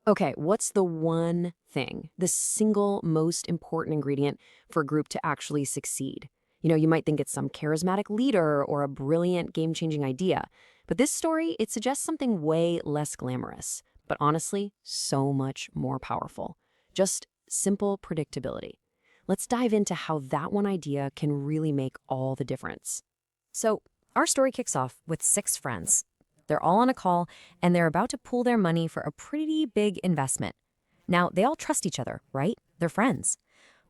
Okay, what's the one thing, the single most important ingredient for a group to actually succeed? You might think it's some charismatic leader or a brilliant game-changing idea, but this story, it suggests something way less glamorous, but honestly, so much more powerful. Just simple predictability. Let's dive into how that one idea can really make all the difference. So, our story kicks off with six friends. They're all on a call, and they're about to pool their money for a pretty big investment. Now, they all trust each other, right? They're friends.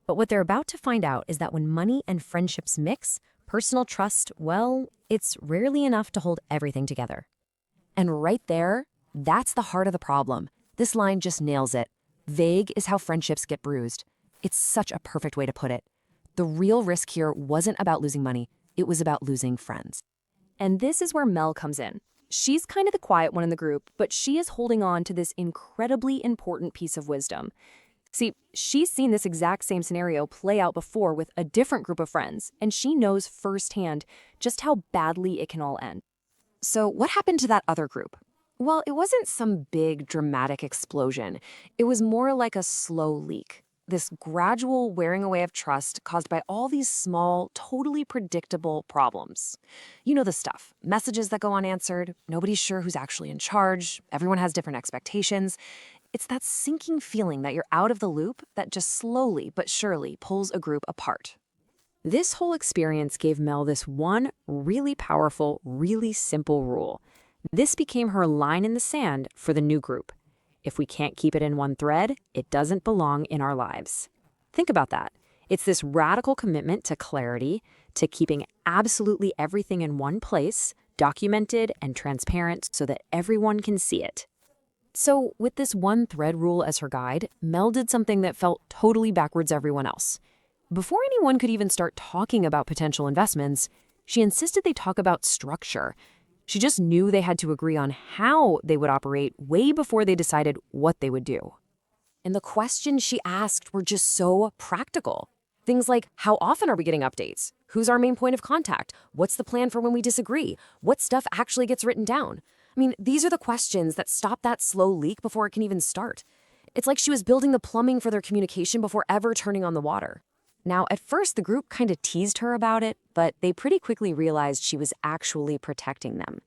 But what they're about to find out is that when money and friendships mix, personal trust, well, it's rarely enough to hold everything together. And right there, that's the heart of the problem. This line just nails it. Vague is how friendships get bruised. It's such a perfect way to put it. The real risk here wasn't about losing money, it was about losing friends. And this is where Mel comes in. She's kind of the quiet one in the group, but she is holding on to this incredibly important piece of wisdom. See, she's seen this exact same scenario play out before with a different group of friends, and she knows firsthand just how badly it can all end. So, what happened to that other group? Well, it wasn't some big dramatic explosion. It was more like a slow leak. This gradual wearing away of trust caused by all these small, totally predictable problems. You know the stuff. Messages that go unanswered, nobody's sure who's actually in charge, everyone has different expectations. It's that sinking feeling that you're out of the loop that just slowly but surely pulls a group apart. This whole experience gave Mel this one really powerful, really simple rule. This became her line in the sand for the new group. If we can't keep it in one thread, it doesn't belong in our lives. Think about that. It's this radical commitment to clarity, to keeping absolutely everything in one place, documented and transparent so that everyone can see it. So, with this one thread rule as her guide, Mel did something that felt totally backwards everyone else. Before anyone could even start talking about potential investments, she insisted they talk about structure. She just knew they had to agree on how they would operate way before they decided what they would do. And the questions she asked were just so practical. Things like, how often are we getting updates? Who's our main point of contact? What's the plan for when we disagree? What stuff actually gets written down? I mean, these are the questions that stop that slow leak before it can even start. It's like she was building the plumbing for their communication before ever turning on the water. Now, at first, the group kind of teased her about it, but they pretty quickly realized she was actually protecting them.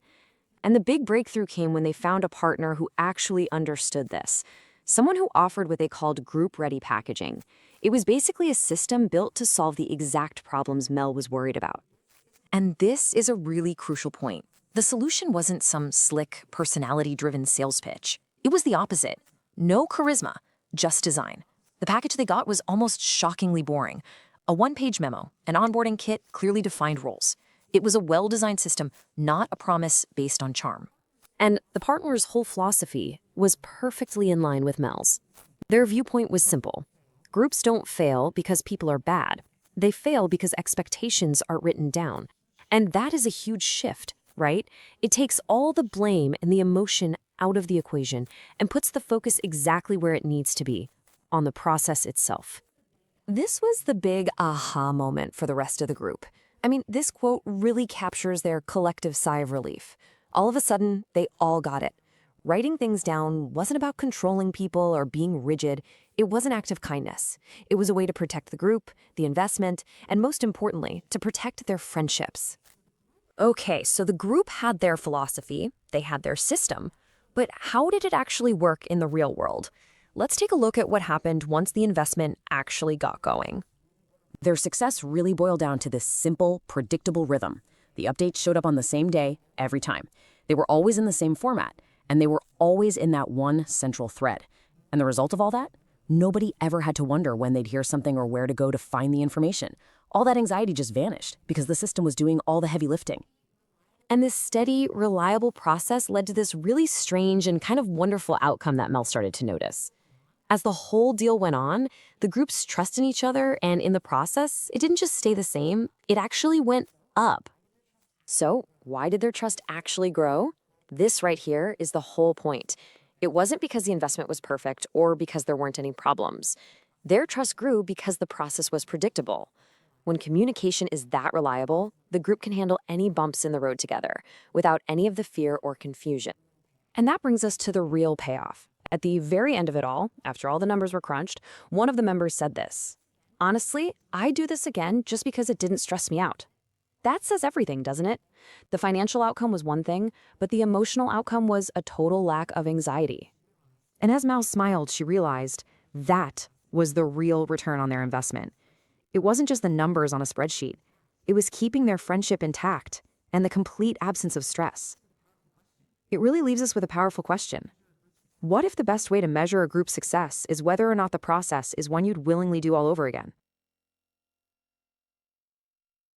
And the big breakthrough came when they found a partner who actually understood this. Someone who offered what they called group-ready packaging. It was basically a system built to solve the exact problems Mel was worried about. And this is a really crucial point. The solution wasn't some slick, personality-driven sales pitch. It was the opposite. No charisma, just design. The package they got was almost shockingly boring. A one-page memo, an onboarding kit, clearly defined roles. It was a well-designed system, not a promise based on charm. And the partner's whole philosophy was perfectly in line with Mel's. Their viewpoint was simple. Groups don't fail because people are bad. They fail because expectations are written down. And that is a huge shift, right? It takes all the blame and the emotion out of the equation and puts the focus exactly where it needs to be, on the process itself. This was the big aha moment for the rest of the group. I mean, this quote really captures their collective sigh of relief. All of a sudden, they all got it. Writing things down wasn't about controlling people or being rigid. It was an act of kindness. It was a way to protect the group, the investment, and most importantly, to protect their friendships. Okay, so the group had their philosophy, they had their system, but how did it actually work in the real world? Let's take a look at what happened once the investment actually got going. Their success really boiled down to this simple, predictable rhythm. The updates showed up on the same day, every time. They were always in the same format, and they were always in that one central thread. And the result of all that? Nobody ever had to wonder when they'd hear something or where to go to find the information. All that anxiety just vanished because the system was doing all the heavy lifting. And this steady, reliable process led to this really strange and kind of wonderful outcome that Mel started to notice. As the whole deal went on, the group's trust in each other, and in the process, it didn't just stay the same, it actually went up. So, why did their trust actually grow? This right here is the whole point. It wasn't because the investment was perfect or because there weren't any problems. Their trust grew because the process was predictable. When communication is that reliable, the group can handle any bumps in the road together without any of the fear or confusion. And that brings us to the real payoff. At the very end of it all, after all the numbers were crunched, one of the members said this: "Honestly, I'd do this again just because it didn't stress me out." That says everything, doesn't it? The financial outcome was one thing, but the emotional outcome was a total lack of anxiety. And as Mal smiled, she realized that was the real return on their investment. It wasn't just the numbers on a spreadsheet. It was keeping their friendship intact and the complete absence of stress. It really leaves us with a powerful question. What if the best way to measure a group's success is whether or not the process is one you'd willingly do all over again?